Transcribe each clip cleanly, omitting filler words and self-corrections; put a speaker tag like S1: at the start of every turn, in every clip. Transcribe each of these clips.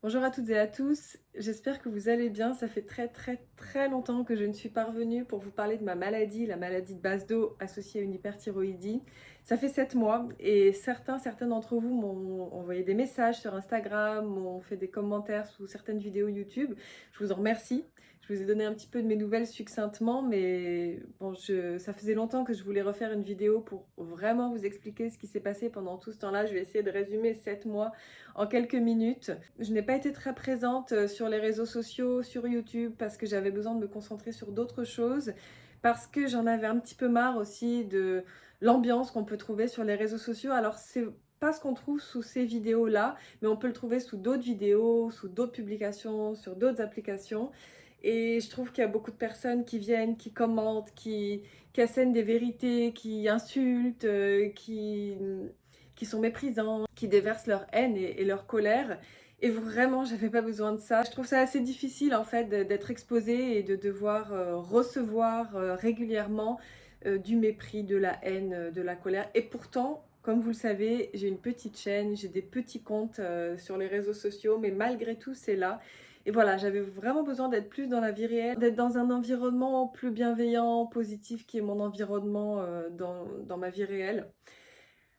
S1: Bonjour à toutes et à tous, j'espère que vous allez bien. Ça fait très longtemps que je ne suis pas revenue pour vous parler de ma maladie, la maladie de base d'eau associée à une hyperthyroïdie. Ça fait 7 mois et certains d'entre vous m'ont envoyé des messages sur Instagram, m'ont fait des commentaires sous certaines vidéos YouTube. Je vous en remercie. Je vous ai donné un petit peu de mes nouvelles succinctement, mais bon, ça faisait longtemps que je voulais refaire une vidéo pour vraiment vous expliquer ce qui s'est passé pendant tout ce temps-là. Je vais essayer de résumer 7 mois en quelques minutes. Je n'ai pas été très présente sur les réseaux sociaux, sur YouTube, parce que j'avais besoin de me concentrer sur d'autres choses, parce que j'en avais un petit peu marre aussi de l'ambiance qu'on peut trouver sur les réseaux sociaux. Alors c'est pas ce qu'on trouve sous ces vidéos-là, mais on peut le trouver sous d'autres vidéos, sous d'autres publications, sur d'autres applications. Et je trouve qu'il y a beaucoup de personnes qui viennent, qui commentent, qui assènent des vérités, qui insultent, qui sont méprisants, qui déversent leur haine et leur colère. Et vraiment, j'avais pas besoin de ça. Je trouve ça assez difficile en fait d'être exposée et de devoir recevoir régulièrement du mépris, de la haine, de la colère. Et pourtant, comme vous le savez, j'ai une petite chaîne, j'ai des petits comptes sur les réseaux sociaux, mais malgré tout, c'est là. Et voilà, j'avais vraiment besoin d'être plus dans la vie réelle, d'être dans un environnement plus bienveillant, positif, qui est mon environnement dans ma vie réelle.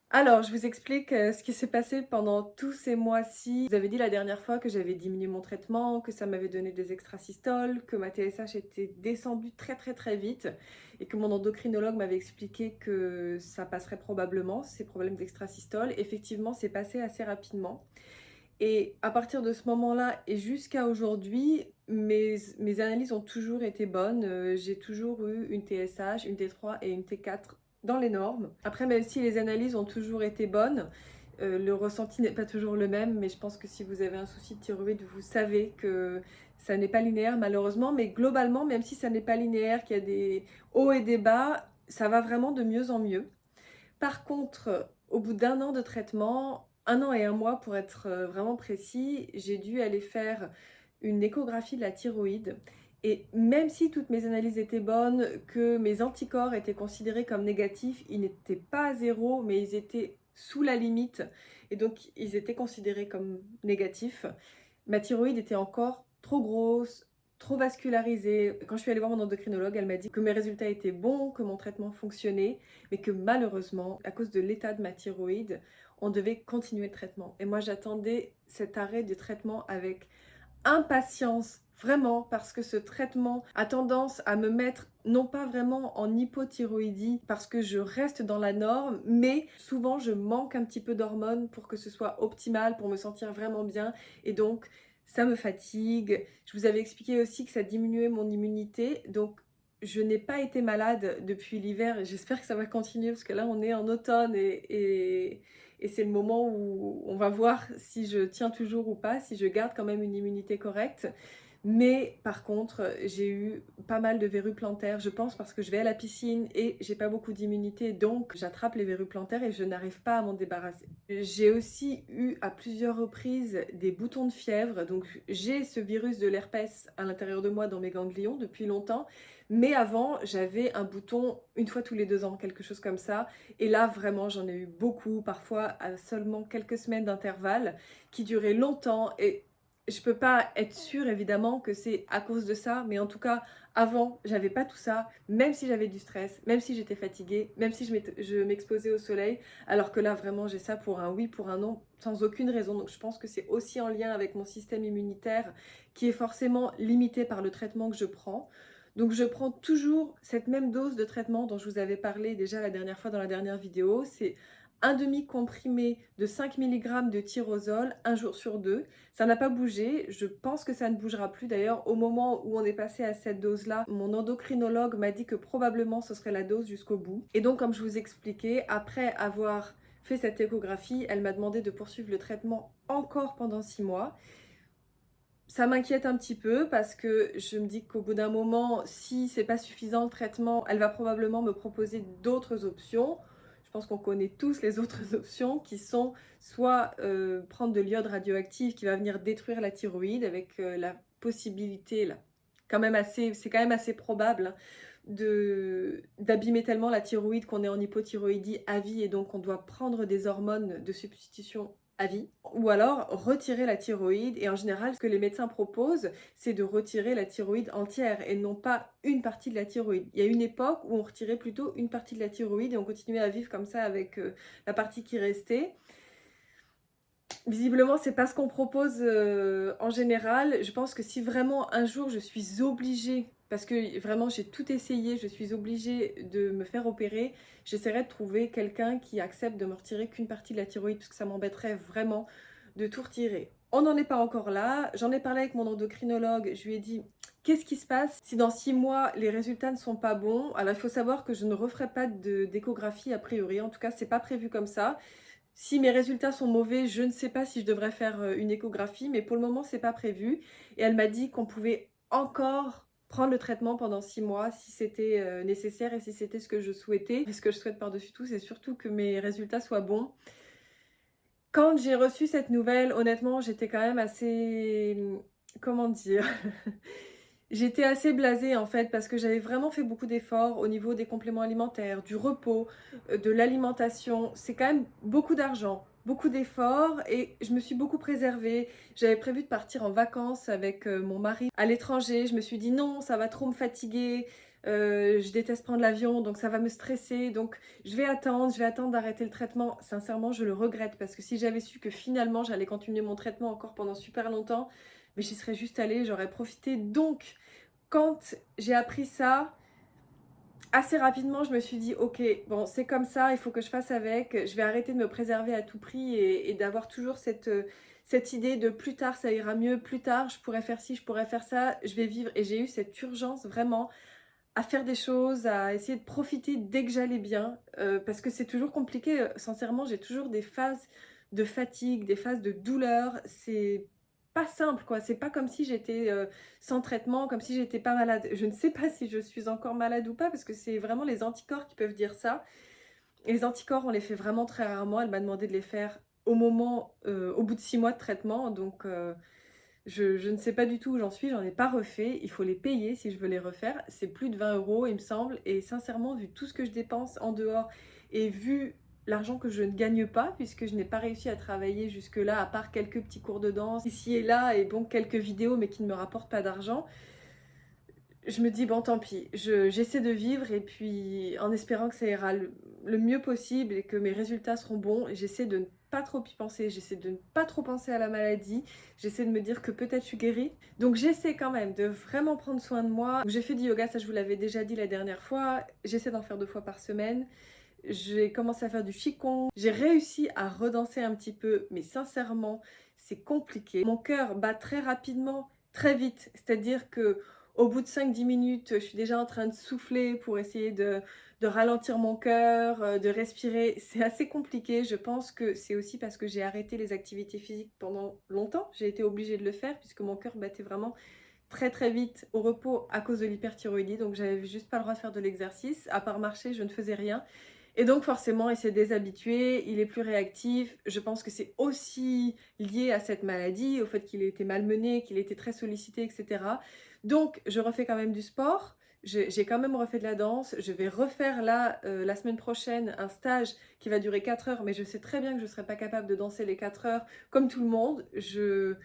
S1: Alors, je vous explique ce qui s'est passé pendant tous ces mois-ci. Je vous avais dit la dernière fois que j'avais diminué mon traitement, que ça m'avait donné des extrasystoles, que ma TSH était descendue très vite et que mon endocrinologue m'avait expliqué que ça passerait probablement, ces problèmes d'extrasystole. Effectivement, c'est passé assez rapidement. Et à partir de ce moment-là et jusqu'à aujourd'hui, mes analyses ont toujours été bonnes. J'ai toujours eu une TSH, une T3 et une T4 dans les normes. Après, même si les analyses ont toujours été bonnes, le ressenti n'est pas toujours le même, mais je pense que si vous avez un souci de thyroïde, vous savez que ça n'est pas linéaire malheureusement, mais globalement, même si ça n'est pas linéaire, qu'il y a des hauts et des bas, ça va vraiment de mieux en mieux. Par contre, au bout d'un an de traitement, 1 an et 1 mois pour être vraiment précis, j'ai dû aller faire une échographie de la thyroïde. Et même si toutes mes analyses étaient bonnes, que mes anticorps étaient considérés comme négatifs, ils n'étaient pas à zéro, mais ils étaient sous la limite. Et donc, ils étaient considérés comme négatifs. Ma thyroïde était encore trop grosse, trop vascularisée. Quand je suis allée voir mon endocrinologue, elle m'a dit que mes résultats étaient bons, que mon traitement fonctionnait, mais que malheureusement, à cause de l'état de ma thyroïde, on devait continuer le traitement. Et moi, j'attendais cet arrêt de traitement avec impatience, vraiment, parce que ce traitement a tendance à me mettre non pas vraiment en hypothyroïdie parce que je reste dans la norme, mais souvent je manque un petit peu d'hormones pour que ce soit optimal, pour me sentir vraiment bien, et donc ça me fatigue. Je vous avais expliqué aussi que ça diminuait mon immunité, donc je n'ai pas été malade depuis l'hiver et j'espère que ça va continuer parce que là on est en automne et c'est le moment où on va voir si je tiens toujours ou pas, si je garde quand même une immunité correcte. Mais par contre, j'ai eu pas mal de verrues plantaires, je pense parce que je vais à la piscine et j'ai pas beaucoup d'immunité, donc j'attrape les verrues plantaires et je n'arrive pas à m'en débarrasser. J'ai aussi eu à plusieurs reprises des boutons de fièvre, donc j'ai ce virus de l'herpès à l'intérieur de moi dans mes ganglions depuis longtemps, mais avant j'avais un bouton une fois tous les 2 ans, quelque chose comme ça, et là vraiment j'en ai eu beaucoup, parfois à seulement quelques semaines d'intervalle, qui duraient longtemps et je peux pas être sûre évidemment que c'est à cause de ça, mais en tout cas, avant, j'avais pas tout ça, même si j'avais du stress, même si j'étais fatiguée, même si je m'exposais au soleil, alors que là, vraiment, j'ai ça pour un oui, pour un non, sans aucune raison. Donc je pense que c'est aussi en lien avec mon système immunitaire qui est forcément limité par le traitement que je prends. Donc je prends toujours cette même dose de traitement dont je vous avais parlé déjà la dernière fois dans la dernière vidéo. C'est un demi-comprimé de 5 mg de tyrosol, un jour sur 2. Ça n'a pas bougé, je pense que ça ne bougera plus. D'ailleurs, au moment où on est passé à cette dose-là, mon endocrinologue m'a dit que probablement ce serait la dose jusqu'au bout. Et donc, comme je vous expliquais, après avoir fait cette échographie, elle m'a demandé de poursuivre le traitement encore pendant 6 mois. Ça m'inquiète un petit peu parce que je me dis qu'au bout d'un moment, si c'est pas suffisant le traitement, elle va probablement me proposer d'autres options. Je pense qu'on connaît tous les autres options qui sont soit prendre de l'iode radioactif qui va venir détruire la thyroïde avec la possibilité, là, c'est quand même assez probable, hein, d'abîmer tellement la thyroïde qu'on est en hypothyroïdie à vie et donc on doit prendre des hormones de substitution à vie, ou alors retirer la thyroïde. Et en général, ce que les médecins proposent, c'est de retirer la thyroïde entière et non pas une partie de la thyroïde. Il y a une époque où on retirait plutôt une partie de la thyroïde et on continuait à vivre comme ça avec la partie qui restait. Visiblement, c'est pas ce qu'on propose en général. Je pense que si vraiment un jour je suis obligée, parce que vraiment j'ai tout essayé, je suis obligée de me faire opérer, j'essaierai de trouver quelqu'un qui accepte de me retirer qu'une partie de la thyroïde, parce que ça m'embêterait vraiment de tout retirer. On n'en est pas encore là. J'en ai parlé avec mon endocrinologue. Je lui ai dit, qu'est-ce qui se passe si dans 6 mois les résultats ne sont pas bons? Alors il faut savoir que je ne referai pas d'échographie a priori. En tout cas, c'est pas prévu comme ça. Si mes résultats sont mauvais, je ne sais pas si je devrais faire une échographie, mais pour le moment, c'est pas prévu. Et elle m'a dit qu'on pouvait encore prendre le traitement pendant 6 mois si c'était nécessaire et si c'était ce que je souhaitais. Et ce que je souhaite par-dessus tout, c'est surtout que mes résultats soient bons. Quand j'ai reçu cette nouvelle, honnêtement, j'étais quand même assez... Comment dire? J'étais assez blasée en fait parce que j'avais vraiment fait beaucoup d'efforts au niveau des compléments alimentaires, du repos, de l'alimentation. C'est quand même beaucoup d'argent, beaucoup d'efforts et je me suis beaucoup préservée. J'avais prévu de partir en vacances avec mon mari à l'étranger. Je me suis dit non, ça va trop me fatiguer. Je déteste prendre l'avion, donc ça va me stresser. Donc je vais attendre d'arrêter le traitement. Sincèrement, je le regrette parce que si j'avais su que finalement j'allais continuer mon traitement encore pendant super longtemps, mais j'y serais juste allée, j'aurais profité. Donc, quand j'ai appris ça, assez rapidement, je me suis dit, ok, bon, c'est comme ça, il faut que je fasse avec, je vais arrêter de me préserver à tout prix et d'avoir toujours cette idée de plus tard, ça ira mieux, plus tard, je pourrais faire ci, je pourrais faire ça, je vais vivre. Et j'ai eu cette urgence vraiment à faire des choses, à essayer de profiter dès que j'allais bien, parce que c'est toujours compliqué, sincèrement, j'ai toujours des phases de fatigue, des phases de douleur, c'est pas simple quoi, c'est pas comme si j'étais sans traitement, comme si j'étais pas malade. Je ne sais pas si je suis encore malade ou pas, parce que c'est vraiment les anticorps qui peuvent dire ça. Et les anticorps, on les fait vraiment très rarement, elle m'a demandé de les faire au bout de 6 mois de traitement, donc je ne sais pas du tout où j'en suis, j'en ai pas refait. Il faut les payer si je veux les refaire. C'est plus de 20 € il me semble. Et sincèrement, vu tout ce que je dépense en dehors et vu l'argent que je ne gagne pas, puisque je n'ai pas réussi à travailler jusque-là, à part quelques petits cours de danse ici et là, et bon, quelques vidéos, mais qui ne me rapportent pas d'argent, je me dis, bon, tant pis, j'essaie de vivre et puis en espérant que ça ira le mieux possible et que mes résultats seront bons, j'essaie de ne pas trop y penser, j'essaie de ne pas trop penser à la maladie, j'essaie de me dire que peut-être je suis guérie. Donc j'essaie quand même de vraiment prendre soin de moi. J'ai fait du yoga, ça je vous l'avais déjà dit la dernière fois, j'essaie d'en faire 2 fois par semaine. J'ai commencé à faire du qigong, j'ai réussi à redanser un petit peu, mais sincèrement, c'est compliqué. Mon cœur bat très rapidement, très vite, c'est-à-dire que au bout de 5-10 minutes, je suis déjà en train de souffler pour essayer de ralentir mon cœur, de respirer. C'est assez compliqué. Je pense que c'est aussi parce que j'ai arrêté les activités physiques pendant longtemps. J'ai été obligée de le faire puisque mon cœur battait vraiment très très vite au repos à cause de l'hyperthyroïdie. Donc j'avais juste pas le droit de faire de l'exercice. À part marcher, je ne faisais rien. Et donc forcément, il s'est déshabitué, il est plus réactif. Je pense que c'est aussi lié à cette maladie, au fait qu'il ait été malmené, qu'il ait été très sollicité, etc. Donc je refais quand même du sport. J'ai quand même refait de la danse. Je vais refaire là, la semaine prochaine, un stage qui va durer 4 heures, mais je sais très bien que je ne serai pas capable de danser les 4 heures comme tout le monde. Je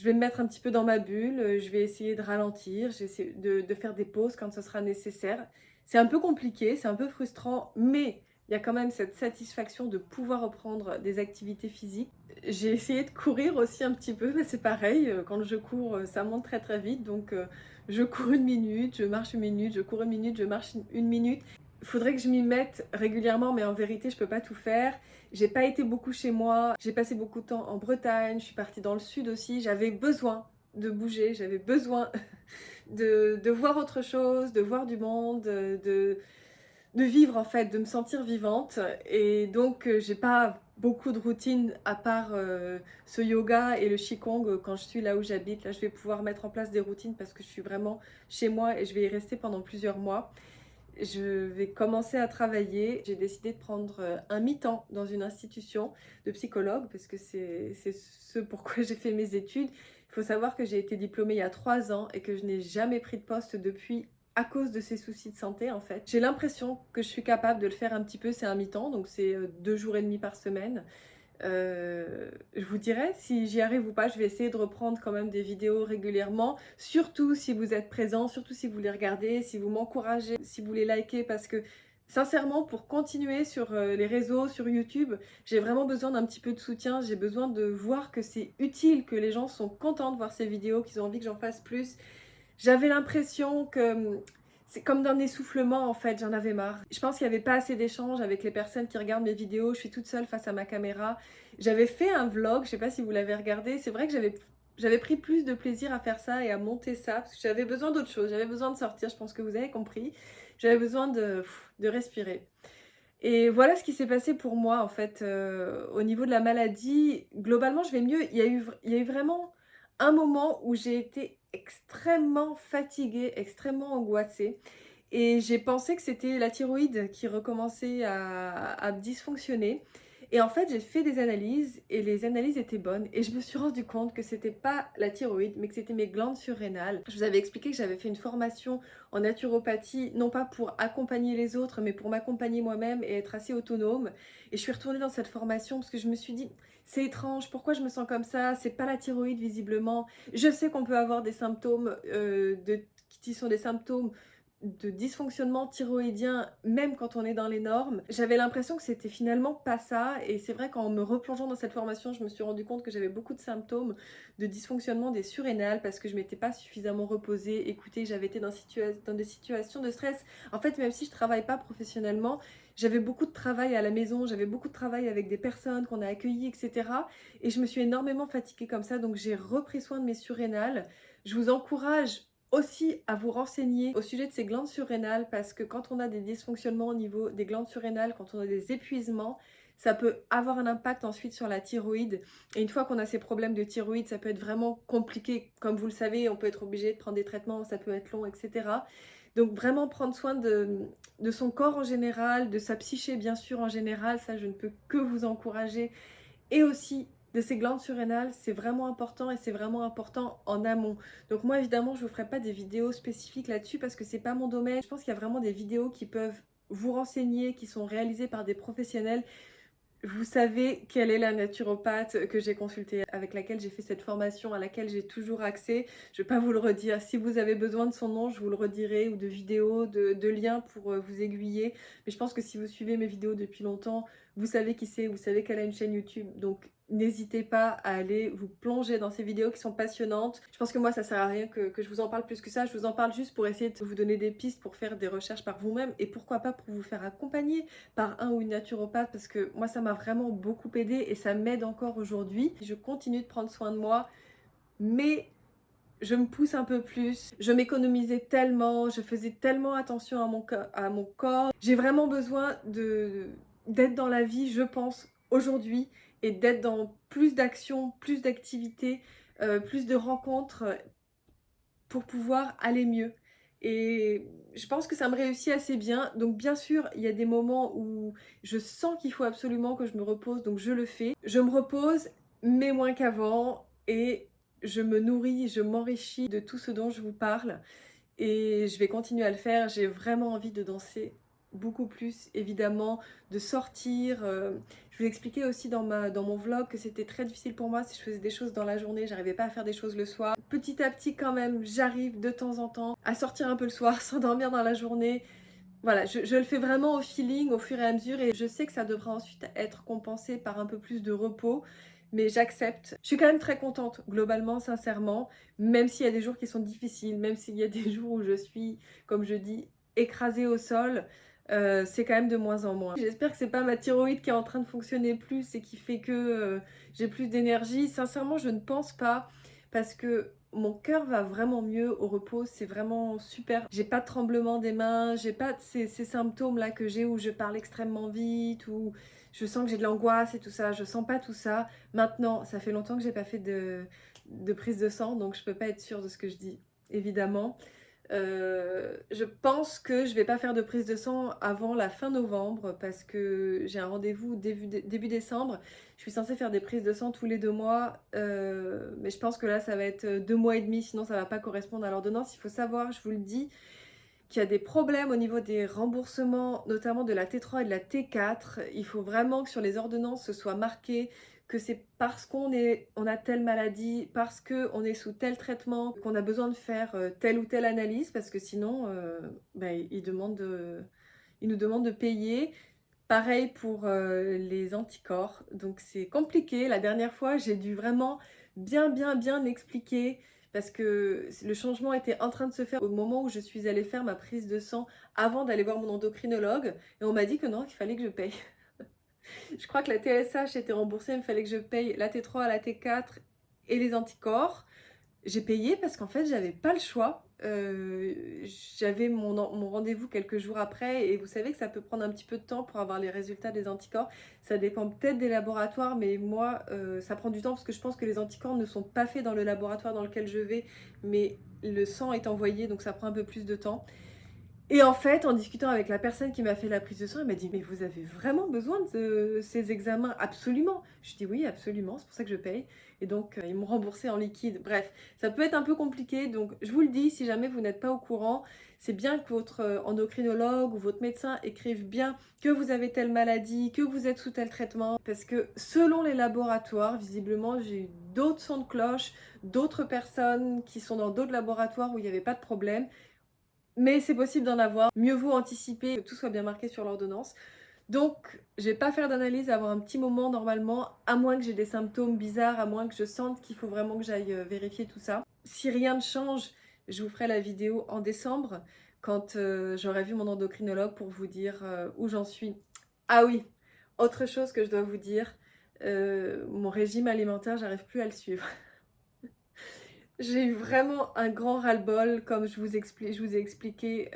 S1: vais me mettre un petit peu dans ma bulle, je vais essayer de ralentir, je vais essayer de faire des pauses quand ce sera nécessaire. C'est un peu compliqué, c'est un peu frustrant, mais il y a quand même cette satisfaction de pouvoir reprendre des activités physiques. J'ai essayé de courir aussi un petit peu, mais c'est pareil, quand je cours, ça monte très très vite, donc je cours 1 minute, je marche 1 minute, je cours 1 minute, je marche 1 minute. Il faudrait que je m'y mette régulièrement, mais en vérité, je peux pas tout faire. J'ai pas été beaucoup chez moi, j'ai passé beaucoup de temps en Bretagne, je suis partie dans le sud aussi. J'avais besoin de bouger, j'avais besoin de voir autre chose, de voir du monde, de vivre en fait, de me sentir vivante. Et donc, j'ai pas beaucoup de routine à part ce yoga et le qigong quand je suis là où j'habite. Là, je vais pouvoir mettre en place des routines parce que je suis vraiment chez moi et je vais y rester pendant plusieurs mois. Je vais commencer à travailler. J'ai décidé de prendre un mi-temps dans une institution de psychologue parce que c'est ce pourquoi j'ai fait mes études. Il faut savoir que j'ai été diplômée il y a 3 ans et que je n'ai jamais pris de poste depuis à cause de ces soucis de santé en fait. J'ai l'impression que je suis capable de le faire un petit peu, c'est un mi-temps, donc c'est 2 jours et demi par semaine. Je vous dirai si j'y arrive ou pas. Je vais essayer de reprendre quand même des vidéos régulièrement, surtout si vous êtes présents, surtout si vous les regardez, si vous m'encouragez, si vous les likez, parce que sincèrement, pour continuer sur les réseaux, sur YouTube, j'ai vraiment besoin d'un petit peu de soutien. J'ai besoin de voir que c'est utile, que les gens sont contents de voir ces vidéos, qu'ils ont envie que j'en fasse plus. J'avais l'impression que c'est comme d'un essoufflement en fait, j'en avais marre. Je pense qu'il n'y avait pas assez d'échanges avec les personnes qui regardent mes vidéos, je suis toute seule face à ma caméra. J'avais fait un vlog, je sais pas si vous l'avez regardé, c'est vrai que j'avais pris plus de plaisir à faire ça et à monter ça, parce que j'avais besoin d'autre chose, j'avais besoin de sortir, je pense que vous avez compris. J'avais besoin de respirer. Et voilà ce qui s'est passé pour moi en fait au niveau de la maladie. Globalement, je vais mieux. Il y a eu vraiment un moment où j'ai été extrêmement fatiguée, extrêmement angoissée. Et j'ai pensé que c'était la thyroïde qui recommençait à dysfonctionner. Et en fait, j'ai fait des analyses et les analyses étaient bonnes. Et je me suis rendu compte que c'était pas la thyroïde, mais que c'était mes glandes surrénales. Je vous avais expliqué que j'avais fait une formation en naturopathie, non pas pour accompagner les autres, mais pour m'accompagner moi-même et être assez autonome. Et je suis retournée dans cette formation parce que je me suis dit, c'est étrange, pourquoi je me sens comme ça? C'est pas la thyroïde visiblement. Je sais qu'on peut avoir des symptômes qui sont des symptômes de dysfonctionnement thyroïdien, même quand on est dans les normes. J'avais l'impression que c'était finalement pas ça, et c'est vrai qu'en me replongeant dans cette formation, je me suis rendu compte que j'avais beaucoup de symptômes de dysfonctionnement des surrénales parce que je m'étais pas suffisamment reposée. Écoutez, j'avais été dans des situations de stress. En fait, même si je travaille pas professionnellement, j'avais beaucoup de travail à la maison, j'avais beaucoup de travail avec des personnes qu'on a accueillies, etc. Et je me suis énormément fatiguée comme ça, donc j'ai repris soin de mes surrénales. Je vous encourage aussi à vous renseigner au sujet de ces glandes surrénales parce que quand on a des dysfonctionnements au niveau des glandes surrénales, quand on a des épuisements, ça peut avoir un impact ensuite sur la thyroïde. Et une fois qu'on a ces problèmes de thyroïde, ça peut être vraiment compliqué. Comme vous le savez, on peut être obligé de prendre des traitements, ça peut être long, etc. Donc vraiment prendre soin de son corps en général, de sa psyché bien sûr en général, ça je ne peux que vous encourager. Et aussi de ces glandes surrénales, c'est vraiment important et c'est vraiment important en amont. Donc moi évidemment je ne vous ferai pas des vidéos spécifiques là-dessus parce que c'est pas mon domaine. Je pense qu'il y a vraiment des vidéos qui peuvent vous renseigner, qui sont réalisées par des professionnels. Vous savez quelle est la naturopathe que j'ai consultée, avec laquelle j'ai fait cette formation, à laquelle j'ai toujours accès. Je ne vais pas vous le redire. Si vous avez besoin de son nom, je vous le redirai, ou de vidéos, de liens pour vous aiguiller. Mais je pense que si vous suivez mes vidéos depuis longtemps, vous savez qui c'est, vous savez qu'elle a une chaîne YouTube. Donc n'hésitez pas à aller vous plonger dans ces vidéos qui sont passionnantes. Je pense que moi, ça sert à rien que je vous en parle plus que ça. Je vous en parle juste pour essayer de vous donner des pistes pour faire des recherches par vous-même et pourquoi pas pour vous faire accompagner par un ou une naturopathe parce que moi, ça m'a vraiment beaucoup aidé et ça m'aide encore aujourd'hui. Je continue de prendre soin de moi, mais je me pousse un peu plus. Je m'économisais tellement, je faisais tellement attention à mon corps. J'ai vraiment besoin d'être dans la vie, je pense, aujourd'hui et d'être dans plus d'actions, plus d'activités, plus de rencontres pour pouvoir aller mieux. Et je pense que ça me réussit assez bien. Donc bien sûr, il y a des moments où je sens qu'il faut absolument que je me repose, donc je le fais. Je me repose, mais moins qu'avant, et je me nourris, je m'enrichis de tout ce dont je vous parle. Et je vais continuer à le faire. J'ai vraiment envie de danser beaucoup plus, évidemment, de sortir. Je vous expliquais aussi dans mon vlog que c'était très difficile pour moi si je faisais des choses dans la journée, j'arrivais pas à faire des choses le soir. Petit à petit quand même, j'arrive de temps en temps à sortir un peu le soir, sans dormir dans la journée. Voilà, je le fais vraiment au feeling, au fur et à mesure, et je sais que ça devra ensuite être compensé par un peu plus de repos, mais j'accepte. Je suis quand même très contente, globalement, sincèrement, même s'il y a des jours qui sont difficiles, même s'il y a des jours où je suis, comme je dis, écrasée au sol, c'est quand même de moins en moins. J'espère que c'est pas ma thyroïde qui est en train de fonctionner plus et qui fait que j'ai plus d'énergie. Sincèrement, je ne pense pas, parce que mon cœur va vraiment mieux au repos, c'est vraiment super. J'ai pas de tremblement des mains, j'ai pas ces symptômes là que j'ai où je parle extrêmement vite, où je sens que j'ai de l'angoisse et tout ça. Je sens pas tout ça. Maintenant, ça fait longtemps que j'ai pas fait de prise de sang, donc je peux pas être sûre de ce que je dis, évidemment. Je pense que je vais pas faire de prise de sang avant la fin novembre parce que j'ai un rendez-vous début décembre. Je suis censée faire des prises de sang tous les 2 mois, mais je pense que là ça va être 2 mois et demi, sinon ça va pas correspondre à l'ordonnance. Il faut savoir, je vous le dis, qu'il y a des problèmes au niveau des remboursements, notamment de la T3 et de la T4. Il faut vraiment que sur les ordonnances, ce soit marqué que c'est parce on a telle maladie, parce qu'on est sous tel traitement, qu'on a besoin de faire telle ou telle analyse, parce que sinon, ils nous demandent de payer. Pareil pour les anticorps, donc c'est compliqué. La dernière fois, j'ai dû vraiment bien expliquer parce que le changement était en train de se faire au moment où je suis allée faire ma prise de sang avant d'aller voir mon endocrinologue et on m'a dit que non, qu'il fallait que je paye. Je crois que la TSH était remboursée, il fallait que je paye la T3, la T4 et les anticorps. J'ai payé parce qu'en fait, j'avais pas le choix. J'avais mon rendez-vous quelques jours après et vous savez que ça peut prendre un petit peu de temps pour avoir les résultats des anticorps. Ça dépend peut-être des laboratoires, mais moi, ça prend du temps parce que je pense que les anticorps ne sont pas faits dans le laboratoire dans lequel je vais, mais le sang est envoyé, donc ça prend un peu plus de temps. Et en fait, en discutant avec la personne qui m'a fait la prise de sang, elle m'a dit: «Mais vous avez vraiment besoin de ces examens?» «Absolument!» Je dis: «Oui, absolument, c'est pour ça que je paye» et donc ils m'ont remboursé en liquide. Bref, ça peut être un peu compliqué, donc je vous le dis, si jamais vous n'êtes pas au courant, c'est bien que votre endocrinologue ou votre médecin écrive bien que vous avez telle maladie, que vous êtes sous tel traitement, parce que selon les laboratoires, visiblement, j'ai eu d'autres sons de cloche, d'autres personnes qui sont dans d'autres laboratoires où il n'y avait pas de problème. Mais c'est possible d'en avoir. Mieux vaut anticiper que tout soit bien marqué sur l'ordonnance. Donc, je vais pas faire d'analyse avant un petit moment normalement, à moins que j'ai des symptômes bizarres, à moins que je sente qu'il faut vraiment que j'aille vérifier tout ça. Si rien ne change, je vous ferai la vidéo en décembre, quand j'aurai vu mon endocrinologue pour vous dire où j'en suis. Ah oui, autre chose que je dois vous dire, mon régime alimentaire, j'arrive plus à le suivre. J'ai eu vraiment un grand ras-le-bol, comme je vous ai expliqué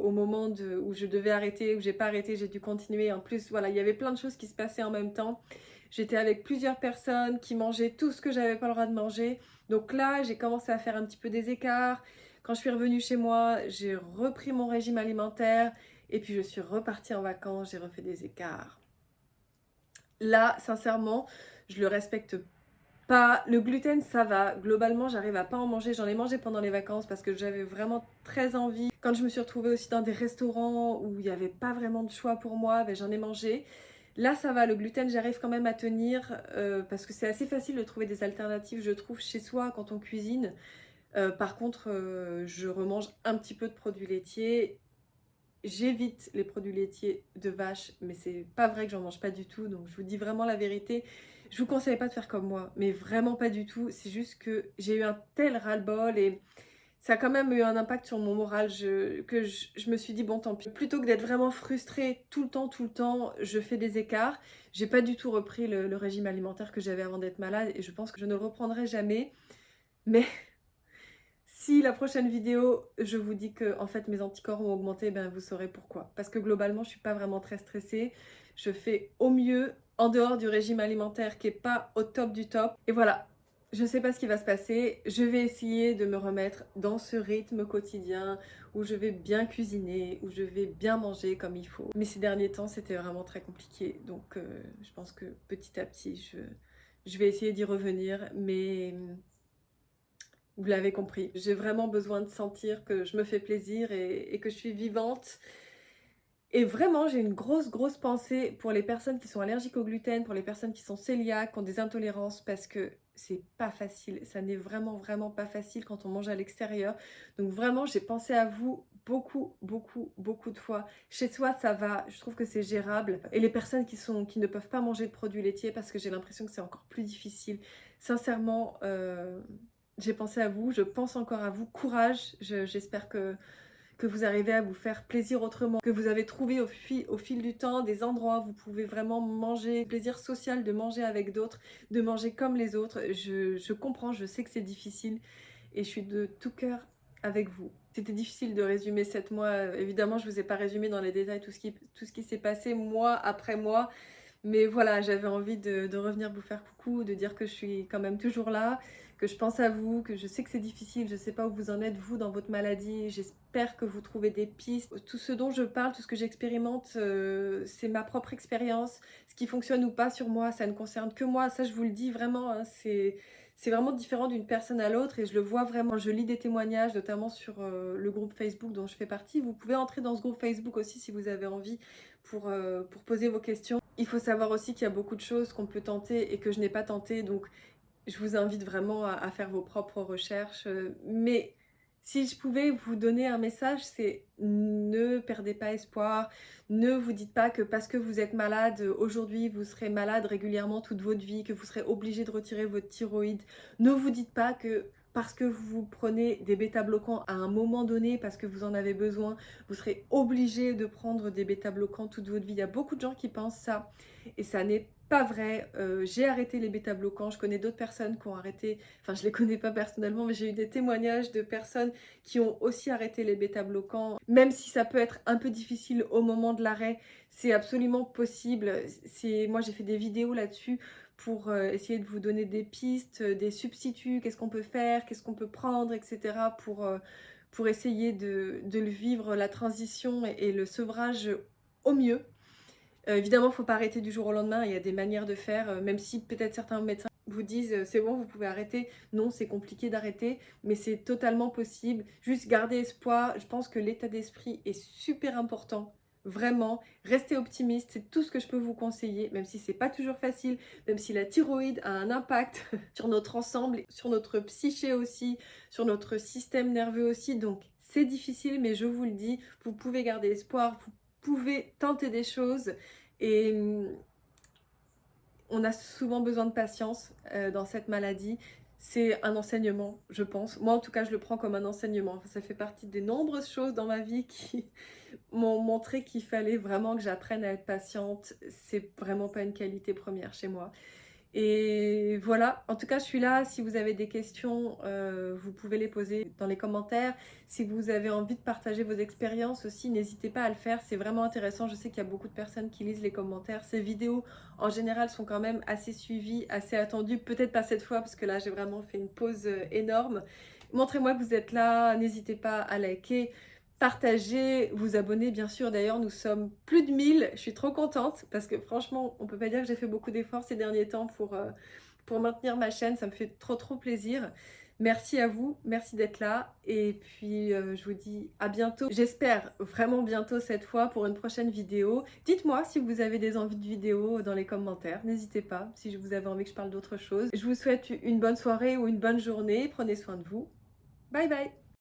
S1: au moment où je devais arrêter, où j'ai pas arrêté, j'ai dû continuer. En plus, voilà, il y avait plein de choses qui se passaient en même temps. J'étais avec plusieurs personnes qui mangeaient tout ce que j'avais pas le droit de manger. Donc là, j'ai commencé à faire un petit peu des écarts. Quand je suis revenue chez moi, j'ai repris mon régime alimentaire et puis je suis repartie en vacances, j'ai refait des écarts. Là, sincèrement, je le respecte pas. Le gluten, ça va. Globalement, j'arrive à pas en manger. J'en ai mangé pendant les vacances parce que j'avais vraiment très envie. Quand je me suis retrouvée aussi dans des restaurants où il n'y avait pas vraiment de choix pour moi, ben, j'en ai mangé. Là, ça va. Le gluten, j'arrive quand même à tenir parce que c'est assez facile de trouver des alternatives, je trouve, chez soi quand on cuisine. Par contre, je remange un petit peu de produits laitiers. J'évite les produits laitiers de vache, mais c'est pas vrai que j'en mange pas du tout, donc je vous dis vraiment la vérité. Je vous conseille pas de faire comme moi, mais vraiment pas du tout. C'est juste que j'ai eu un tel ras-le-bol et ça a quand même eu un impact sur mon moral je me suis dit bon tant pis. Plutôt que d'être vraiment frustrée tout le temps, je fais des écarts. J'ai pas du tout repris le régime alimentaire que j'avais avant d'être malade et je pense que je ne le reprendrai jamais. Mais si la prochaine vidéo, je vous dis que en fait mes anticorps ont augmenté, ben vous saurez pourquoi. Parce que globalement, je suis pas vraiment très stressée. Je fais au mieux en dehors du régime alimentaire qui est pas au top du top. Et voilà, je sais pas ce qui va se passer. Je vais essayer de me remettre dans ce rythme quotidien où je vais bien cuisiner, où je vais bien manger comme il faut. Mais ces derniers temps, c'était vraiment très compliqué. Donc je pense que petit à petit, je vais essayer d'y revenir. Mais vous l'avez compris, j'ai vraiment besoin de sentir que je me fais plaisir et que je suis vivante. Et vraiment, j'ai une grosse pensée pour les personnes qui sont allergiques au gluten, pour les personnes qui sont cœliaques, qui ont des intolérances, parce que c'est pas facile. Ça n'est vraiment pas facile quand on mange à l'extérieur. Donc vraiment, j'ai pensé à vous beaucoup de fois. Chez soi, ça va. Je trouve que c'est gérable. Et les personnes qui ne peuvent pas manger de produits laitiers, parce que j'ai l'impression que c'est encore plus difficile. Sincèrement, j'ai pensé à vous. Je pense encore à vous. Courage. J'espère que vous arrivez à vous faire plaisir autrement, que vous avez trouvé au fil du temps des endroits où vous pouvez vraiment manger, plaisir social de manger avec d'autres, de manger comme les autres. Je comprends, je sais que c'est difficile et je suis de tout cœur avec vous. C'était difficile de résumer 7 mois. Évidemment, je ne vous ai pas résumé dans les détails tout ce qui s'est passé mois après mois. Mais voilà, j'avais envie de revenir vous faire coucou, de dire que je suis quand même toujours là, que je pense à vous, que je sais que c'est difficile, je ne sais pas où vous en êtes vous dans votre maladie, j'espère que vous trouvez des pistes. Tout ce dont je parle, tout ce que j'expérimente, c'est ma propre expérience. Ce qui fonctionne ou pas sur moi, ça ne concerne que moi, ça je vous le dis vraiment, hein, c'est vraiment différent d'une personne à l'autre et je le vois vraiment. Je lis des témoignages, notamment sur le groupe Facebook dont je fais partie. Vous pouvez entrer dans ce groupe Facebook aussi si vous avez envie pour poser vos questions. Il faut savoir aussi qu'il y a beaucoup de choses qu'on peut tenter et que je n'ai pas tenté, donc je vous invite vraiment à faire vos propres recherches. Mais si je pouvais vous donner un message, c'est ne perdez pas espoir. Ne vous dites pas que parce que vous êtes malade, aujourd'hui vous serez malade régulièrement toute votre vie, que vous serez obligé de retirer votre thyroïde. Ne vous dites pas que parce que vous prenez des bêta-bloquants à un moment donné, parce que vous en avez besoin, vous serez obligé de prendre des bêta-bloquants toute votre vie. Il y a beaucoup de gens qui pensent ça et ça n'est pas vrai. J'ai arrêté les bêta-bloquants. Je connais d'autres personnes qui ont arrêté, enfin je les connais pas personnellement, mais j'ai eu des témoignages de personnes qui ont aussi arrêté les bêta-bloquants. Même si ça peut être un peu difficile au moment de l'arrêt, c'est absolument possible. Moi j'ai fait des vidéos là-dessus pour essayer de vous donner des pistes, des substituts, qu'est-ce qu'on peut faire, qu'est-ce qu'on peut prendre, etc. pour essayer de le vivre, la transition et le sevrage au mieux. Évidemment, il ne faut pas arrêter du jour au lendemain, il y a des manières de faire, même si peut-être certains médecins vous disent c'est bon, vous pouvez arrêter. Non, c'est compliqué d'arrêter, mais c'est totalement possible. Juste garder espoir, je pense que l'état d'esprit est super important. Vraiment, restez optimiste, c'est tout ce que je peux vous conseiller, même si c'est pas toujours facile, même si la thyroïde a un impact sur notre ensemble, sur notre psyché aussi, sur notre système nerveux aussi. Donc c'est difficile, mais je vous le dis, vous pouvez garder espoir, vous pouvez tenter des choses et on a souvent besoin de patience dans cette maladie. C'est un enseignement, je pense. Moi, en tout cas, je le prends comme un enseignement. Ça fait partie des nombreuses choses dans ma vie qui m'ont montré qu'il fallait vraiment que j'apprenne à être patiente. C'est vraiment pas une qualité première chez moi. Et voilà, en tout cas, je suis là. Si vous avez des questions, vous pouvez les poser dans les commentaires. Si vous avez envie de partager vos expériences aussi, n'hésitez pas à le faire. C'est vraiment intéressant. Je sais qu'il y a beaucoup de personnes qui lisent les commentaires. Ces vidéos, en général, sont quand même assez suivies, assez attendues. Peut-être pas cette fois, parce que là, j'ai vraiment fait une pause énorme. Montrez-moi que vous êtes là. N'hésitez pas à liker, partagez, vous abonner bien sûr. D'ailleurs, nous sommes plus de 1000. Je suis trop contente parce que franchement, on peut pas dire que j'ai fait beaucoup d'efforts ces derniers temps pour maintenir ma chaîne. Ça me fait trop plaisir. Merci à vous, merci d'être là. Et puis, je vous dis à bientôt. J'espère vraiment bientôt cette fois pour une prochaine vidéo. Dites-moi si vous avez des envies de vidéos dans les commentaires. N'hésitez pas si vous avez envie que je parle d'autre chose. Je vous souhaite une bonne soirée ou une bonne journée. Prenez soin de vous. Bye bye!